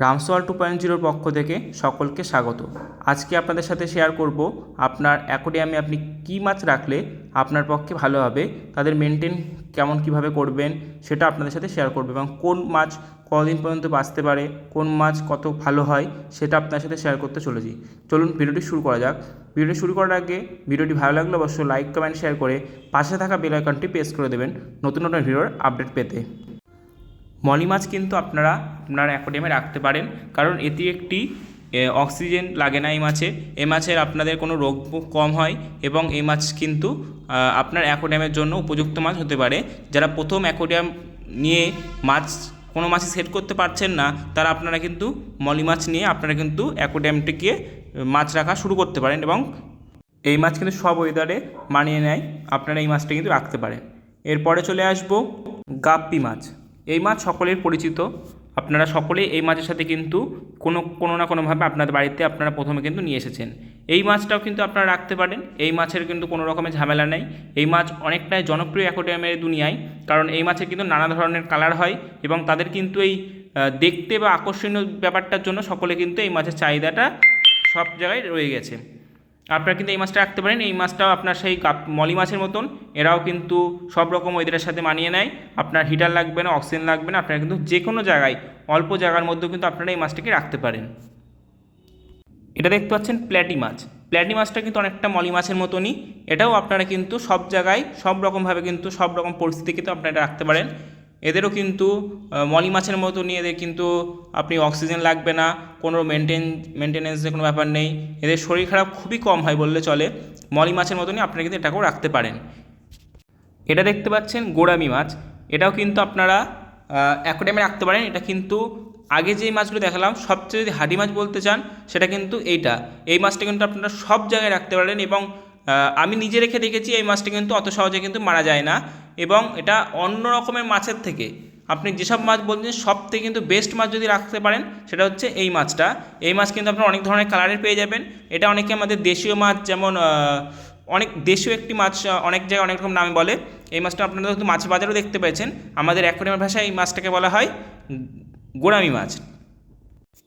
রামসওয়াল 2.0 পক্ষ থেকে সকলকে স্বাগত। আজকে আপনাদের সাথে শেয়ার করব আপনার অ্যাকোয়ারিয়ামে আপনি কী মাছ রাখলে আপনার পক্ষে ভালো হবে, তাদের মেনটেন কীভাবে করবেন সেটা আপনাদের সাথে শেয়ার করব, এবং কোন মাছ কতদিন পর্যন্ত বাঁচতে পারে, কোন মাছ কত ভালো হয় সেটা আপনার সাথে শেয়ার করতে চলেছি। চলুন ভিডিওটি শুরু করা যাক। ভিডিওটি শুরু করার আগে ভিডিওটি ভালো লাগলে অবশ্যই লাইক, কমেন্ট, শেয়ার করে পাশে থাকা বেল আইকনটি প্রেস করে দেবেন নতুন নতুন ভিডিওর আপডেট পেতে। মলি মাছ কিন্তু আপনার অ্যাকোয়ারিয়ামে রাখতে পারেন, কারণ এটি একটি অক্সিজেন লাগে না এই মাছের আপনাদের কোনো রোগ কম হয়, এবং এই মাছ কিন্তু আপনার অ্যাকোয়ারিয়ামের জন্য উপযুক্ত মাছ হতে পারে। যারা প্রথম অ্যাকোয়ারিয়াম নিয়ে কোনো মাছই সেট করতে পারছেন না, তারা আপনারা কিন্তু মলি মাছ নিয়ে আপনারা কিন্তু অ্যাকোয়ারিয়ামটিকে মাছ রাখা শুরু করতে পারেন, এবং এই মাছ কিন্তু সব ওয়েদারে মানিয়ে নেয়। আপনারা এই মাছটা কিন্তু রাখতে পারেন। এরপরে চলে আসবো গাপ্পি মাছ। এই মাছ সকলের পরিচিত, আপনারা সকলেই এই মাছের সাথে কিন্তু কোনো না কোনোভাবে আপনাদের বাড়িতে আপনারা প্রথমে কিন্তু নিয়ে এসেছেন। এই মাছটাও কিন্তু আপনারা রাখতে পারেন। এই মাছের কিন্তু কোনো রকমের ঝামেলা নেই। এই মাছ অনেকটাই জনপ্রিয় অ্যাকোয়ারিয়ামের দুনিয়ায়, কারণ এই মাছের কিন্তু নানা ধরনের কালার হয়, এবং তাদের কিন্তু এই দেখতে বা আকর্ষণীয় ব্যাপারটার জন্য সকলে কিন্তু এই মাছের চাহিদাটা সব জায়গায় রয়ে গেছে। আপনারা কিন্তু এই মাছটা রাখতে পারেন। এই মাছটাও আপনার সেই মলি মাছের মতন, এরাও কিন্তু সব রকম ওয়েদারের সাথে মানিয়ে নেয়। আপনার হিটার লাগবে না, অক্সিজেন লাগবে না, আপনারা কিন্তু যে কোনো জায়গায় অল্প জায়গার মধ্যেও কিন্তু আপনারা এই মাছটাকে রাখতে পারেন। এটা দেখতে পাচ্ছেন প্ল্যাটি মাছ। প্ল্যাটি মাছটা কিন্তু অনেকটা মলি মাছের মতনই, এটাও আপনারা কিন্তু সব জায়গায় সব রকমভাবে কিন্তু সব রকম পরিস্থিতি কিন্তু আপনারা রাখতে পারেন। এদেরও কিন্তু মলি মাছের মতনই, এদের কিন্তু আপনি অক্সিজেন লাগবে না, কোনো মেনটেনেন্সের কোনো ব্যাপার নেই, এদের শরীর খারাপ খুবই কম হয় বললে চলে। মলি মাছের মতনই আপনারা কিন্তু এটাকেও রাখতে পারেন। এটা দেখতে পাচ্ছেন গোড়ামি মাছ। এটাও কিন্তু আপনারা অ্যাকোয়ারিয়ামে রাখতে পারেন। এটা কিন্তু আগে যে মাছগুলো দেখালাম সবচেয়ে যদি হাডি মাছ বলতে চান সেটা কিন্তু এই মাছটা কিন্তু আপনারা সব জায়গায় রাখতে পারেন, এবং আমি নিজে রেখে দেখেছি এই মাছটা কিন্তু অত সহজে কিন্তু মারা যায় না, এবং এটা অন্য রকমের মাছের থেকে আপনি যেসব মাছ বলছেন সব থেকে কিন্তু বেস্ট মাছ যদি রাখতে পারেন সেটা হচ্ছে এই মাছটা। এই মাছ কিন্তু আপনারা অনেক ধরনের কালারের পেয়ে যাবেন। এটা অনেকে আমাদের দেশীয় মাছ, যেমন অনেক দেশীয় একটি মাছ অনেক জায়গায় অনেক রকম নামে বলে। এই মাছটা আপনারা কিন্তু মাছ বাজারেও দেখতে পেয়েছেন। আমাদের অ্যাকোয়ারিয়ামের ভাষায় এই মাছটাকে বলা হয় গোড়ামি মাছ।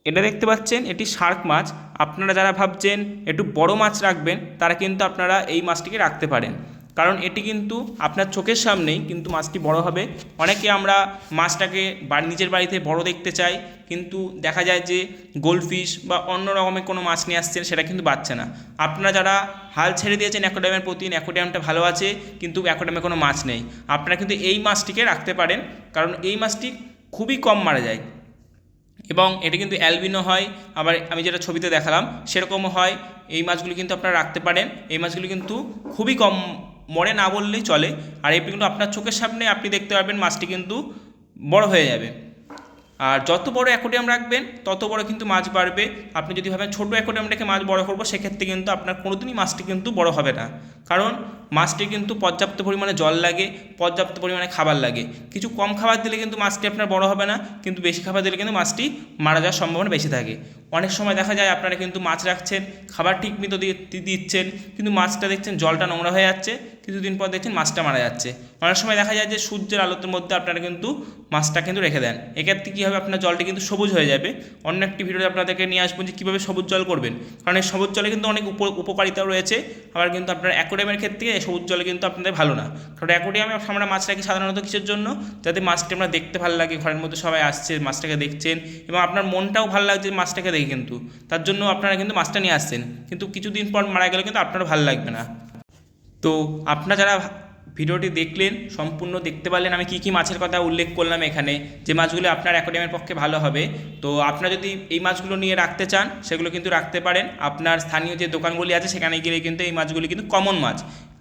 এটা দেখতে পাচ্ছেন এটি শার্ক মাছ। আপনারা যারা ভাবছেন একটু বড় মাছ রাখবেন তারা কিন্তু আপনারা এই মাছটিকে রাখতে পারেন, কারণ এটি কিন্তু আপনার চোখের সামনেই কিন্তু মাছটি বড় হবে। অনেকে আমরা মাছটাকে নিজের বাড়িতে বড় দেখতে চাই, কিন্তু দেখা যায় যে গোল্ডফিশ বা অন্য রকমের কোনো মাছ নিয়ে আসছেন, সেটা কিন্তু বাড়ছে না। আপনারা যারা হাল ছেড়ে দিয়েছেন অ্যাকোয়ারিয়ামের প্রতি, অ্যাকোয়ারিয়ামটা ভালো আছে কিন্তু অ্যাকোয়ারিয়ামে কোনো মাছ নেই, আপনারা কিন্তু এই মাছটিকে রাখতে পারেন, কারণ এই মাছটি খুবই কম মারা যায়, এবং এটি কিন্তু অ্যালবিনো হয়। আবার আমি যেটা ছবিতে দেখালাম সেরকমও হয়। এই মাছগুলি কিন্তু আপনারা রাখতে পারেন। এই মাছগুলি কিন্তু খুবই কম মরে না বললেই চলে, আর এটি কিন্তু আপনার চোখের সামনে আপনি দেখতে পারবেন মাছটি কিন্তু বড় হয়ে যাবে। আর যত বড় অ্যাকোয়ারিয়াম রাখবেন তত বড় কিন্তু মাছ বাড়বে। আপনি যদি ভাবেন ছোটো অ্যাকোয়ারিয়াম রেখে মাছ বড় করবো, সেক্ষেত্রে কিন্তু আপনার কোনোদিনই মাছটি কিন্তু বড় হবে না, কারণ মাছটি কিন্তু পর্যাপ্ত পরিমাণে জল লাগে, পর্যাপ্ত পরিমাণে খাবার লাগে। কিছু কম খাবার দিলে কিন্তু মাছটি আপনার বড় হবে না, কিন্তু বেশি খাবার দিলে কিন্তু মাছটি মারা যাওয়ার সম্ভাবনা বেশি থাকে। অনেক সময় দেখা যায় আপনারা কিন্তু মাছ রাখছেন, খাবার ঠিক মতো দিচ্ছেন, কিন্তু মাছটা দেখছেন জলটা নোংরা হয়ে যাচ্ছে, কিছুদিন পর দেখছেন মাছটা মারা যাচ্ছে। অনেক সময় দেখা যায় যে সূর্যের আলোর মধ্যে আপনারা কিন্তু মাছটা কিন্তু রেখে দেন, এক্ষেত্রে কী হবে, আপনার জলটি কিন্তু সবুজ হয়ে যাবে। অন্য একটি ভিডিওতে আপনাদেরকে নিয়ে আসবো যে কীভাবে সবুজ জল করবেন, কারণ এই সবুজ জলে কিন্তু অনেক উপকারিতা রয়েছে। আবার কিন্তু আপনার অ্যাকোয়ারিয়ামের ক্ষেত্রে এই সবুজ জলে কিন্তু আপনাদের ভালো না, কারণ অ্যাকোয়ারিয়ামে আমরা মাছ রাখি সাধারণত কিসের জন্য, যাতে মাছটি আমরা দেখতে ভালো লাগে, ঘরের মধ্যে সবাই আসছে মাছটাকে দেখছেন, এবং আপনার মনটাও ভালো লাগছে মাছটাকে দেখে, কিন্তু তার জন্য আপনারা কিন্তু মাছটা নিয়ে আসছেন, কিন্তু কিছুদিন পর মারা গেলে কিন্তু আপনারও ভালো লাগবে না। তো আপনারা যারা ভিডিওটি দেখলেন, সম্পূর্ণ দেখতে পারলেন আমি কী কী মাছের কথা উল্লেখ করলাম এখানে, যে মাছগুলো আপনার অ্যাকোয়ারিয়ামের পক্ষে ভালো হবে। তো আপনারা যদি এই মাছগুলো নিয়ে রাখতে চান সেগুলো কিন্তু রাখতে পারেন। আপনার স্থানীয় যে দোকানগুলি আছে সেখানে গেলে কিন্তু এই মাছগুলি কিন্তু কমন মাছ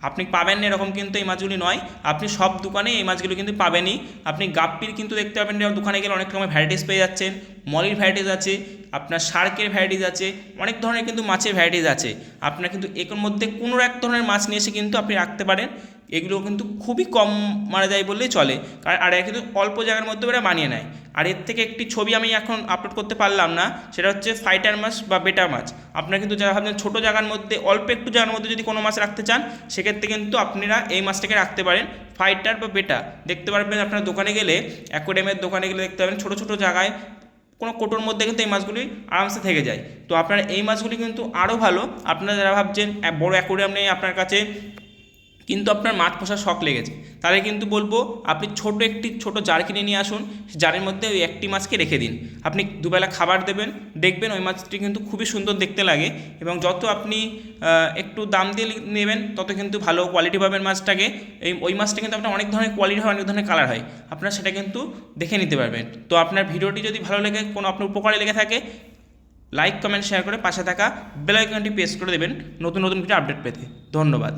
আপনি পাবেন না এরকম কিন্তু এই মাছগুলি নয়, আপনি সব দোকানে এই মাছগুলো কিন্তু পাবেনই। আপনি গাপ্পির কিন্তু দেখতে পাবেন, দোকানে গেলে অনেক রকমের ভ্যারাইটিস পেয়ে যাচ্ছেন। মলির ভ্যারাইটিস আছে, আপনার শার্কের ভ্যারাইটিস আছে, অনেক ধরনের কিন্তু মাছের ভ্যারাইটিস আছে। আপনার কিন্তু এর মধ্যে কোনো এক ধরনের মাছ নিয়ে এসে কিন্তু আপনি রাখতে পারেন। এগুলো কিন্তু খুবই কম মারা যায় বললেই চলে, কারণ আর কিন্তু অল্প জায়গার মধ্যে ওরা মানিয়ে নেয়। আর এর থেকে একটি ছবি আমি এখন আপলোড করতে পারলাম না, সেটা হচ্ছে ফাইটার মাছ বা বেটা মাছ। আপনারা কিন্তু যারা ভাবছেন ছোটো জায়গার মধ্যে অল্প একটু জায়গার মধ্যে যদি কোনো মাছ রাখতে চান, সেক্ষেত্রে কিন্তু আপনারা এই মাছটাকে রাখতে পারেন, ফাইটার বা বেটা। দেখতে পারবেন আপনার দোকানে গেলে, অ্যাকোয়ারিয়ামের দোকানে গেলে দেখতে পাবেন ছোটো ছোটো জায়গায় কোনো কোটোর মধ্যে কিন্তু এই মাছগুলি আরামসে থেকে যায়। তো আপনারা এই মাছগুলি কিন্তু আরও ভালো। আপনারা যারা ভাবছেন বড় অ্যাকোরিয়াম নেই আপনার কাছে, কিন্তু আপনার মাছ পোষার শখ লেগেছে, তাহলে কিন্তু বলবো আপনি একটি ছোট জার কিনে নিয়ে আসুন। জারের মধ্যে ওই একটি মাছকে রেখে দিন, আপনি দুবেলা খাবার দেবেন, দেখবেন ওই মাছটি কিন্তু খুবই সুন্দর দেখতে লাগে। এবং যত আপনি একটু দাম দিয়ে নেবেন তত কিন্তু ভালো কোয়ালিটি পাবেন মাছটাকে। ওই মাছটা কিন্তু আপনার অনেক ধরনের কোয়ালিটি হয়, অনেক ধরনের কালার হয়, আপনারা সেটা কিন্তু দেখে নিতে পারবেন। তো আপনার ভিডিওটি যদি ভালো লেগে কোনো আপনার উপকারে লেগে থাকে, লাইক কমেন্ট শেয়ার করে পাশে থাকা বেল আইকনটি প্রেস করে দেবেন নতুন নতুন ভিডিও আপডেট পেতে। ধন্যবাদ।